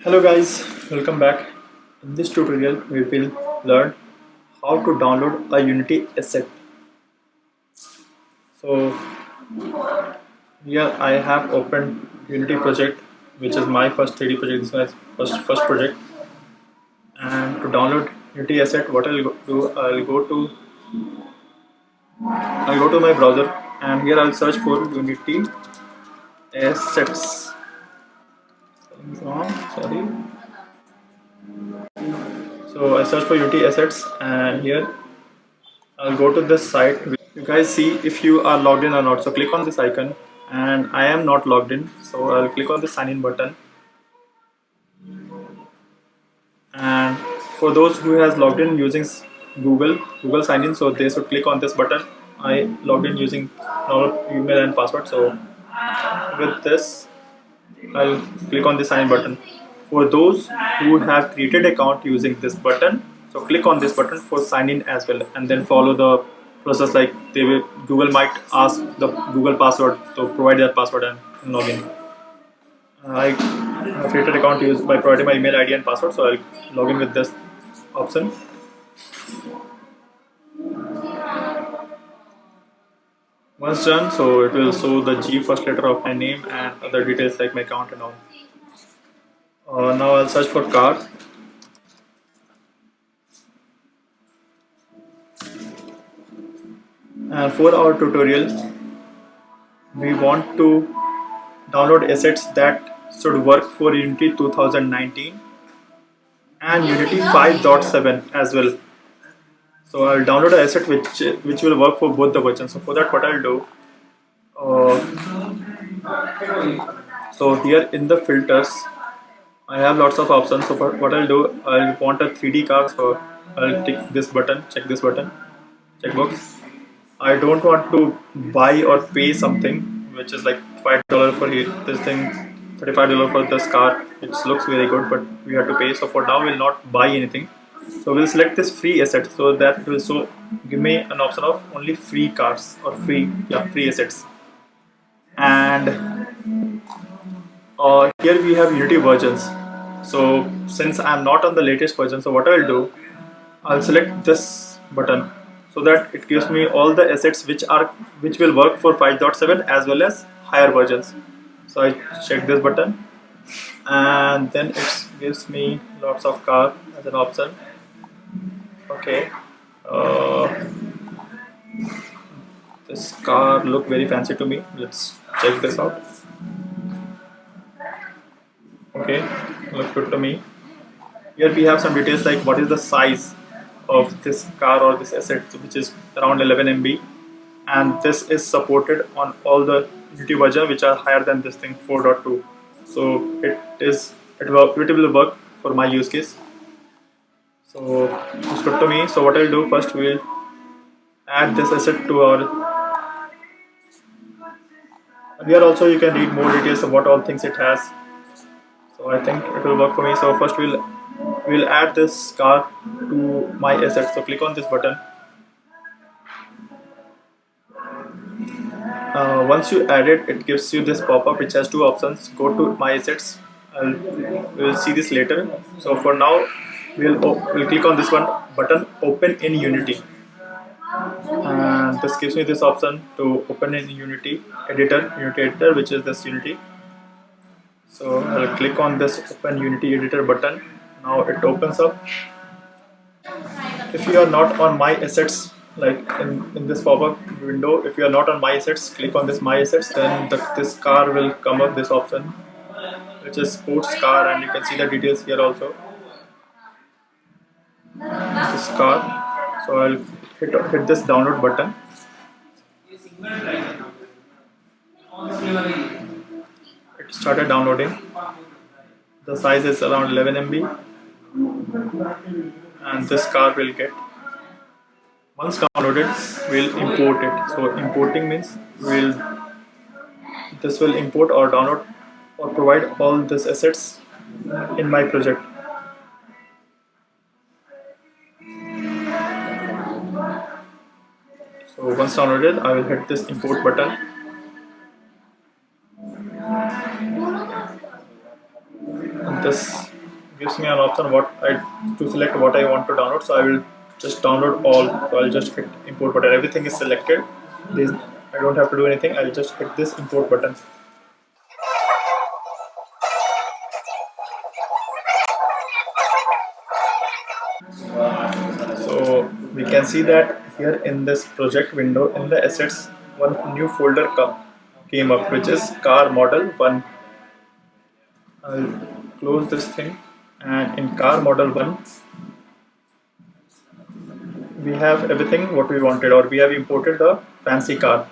Hello guys, welcome back. In this tutorial, we will learn how to download a Unity asset. So here I have opened Unity project, which is my first 3D project. This is my first project. And to download Unity asset, what do? I'll go to my browser, and here I'll search for Unity assets. Sorry. So I search for Unity assets, and here I'll go to this site. You guys see if you are logged in or not. So click on this icon, and I am not logged in. So I'll click on the sign in button. And for those who has logged in using Google sign in, so they should click on this button. I logged in using normal email and password. So with this, I'll click on the sign in button. For those who have created account using this button, so click on this button for sign in as well, and then follow the process. Like Google might ask the Google password, so provide that password and log in. I have created account used by providing my email ID and password, so I'll log in with this option. Once done, so it will show the G first letter of my name and other details like my account and all. Now I'll search for car. And for our tutorial, we want to download assets that should work for Unity 2019 and Unity 5.7 as well. So I'll download an asset which will work for both the versions. So for that, what I'll do, so here in the filters, I have lots of options. So what I'll do, I want a 3D car, so I'll tick this button, check this button, checkbox. I don't want to buy or pay something, which is like $5 for this thing, $35 for this car, which looks very good, but we have to pay. So for now, we'll not buy anything. So we'll select this free asset, so that it will give me an option of only free cars or free assets. And here we have Unity versions. So since I'm not on the latest version, so what I'll do, I'll select this button so that it gives me all the assets which will work for 5.7 as well as higher versions. So I check this button, and then it gives me lots of car as an option. Okay, this car look very fancy to me. Let's check this out. Okay, looks good to me. Here we have some details like what is the size of this car or this asset, which is around 11 MB, and this is supported on all the Unity version which are higher than this thing 4.2. So it will work for my use case. So it's good to me. So what I'll do first, we'll add this asset to our. Here also you can read more details of what all things it has. So I think it will work for me. So first we'll add this car to my assets. So click on this button. Once you add it, it gives you this pop-up which has two options. Go to my assets. We'll see this later. So for now, we'll click on this one button, open in Unity, and this gives me this option to open in Unity editor, which is this Unity. So I'll click on this open Unity editor button. Now it opens up. If you are not on my assets, like in this pop-up window, if you are not on my assets, click on this my assets, then this car will come up, this option which is sports car, and you can see the details here also, this car. So I'll hit this download button. It started downloading. The size is around 11 MB, and this car will get, once downloaded, we'll import it. So importing means this will import or download or provide all these assets in my project. So once downloaded, I will hit this import button, and this gives me an option to select what I want to download. So I will just download all. So I'll just hit import button. Everything is selected. I don't have to do anything. I'll just hit this import button. So we can see that here in this project window in the assets, one new folder came up, which is car model 1. I'll close this thing, and in car model 1 we have everything what we wanted, or we have imported the fancy car.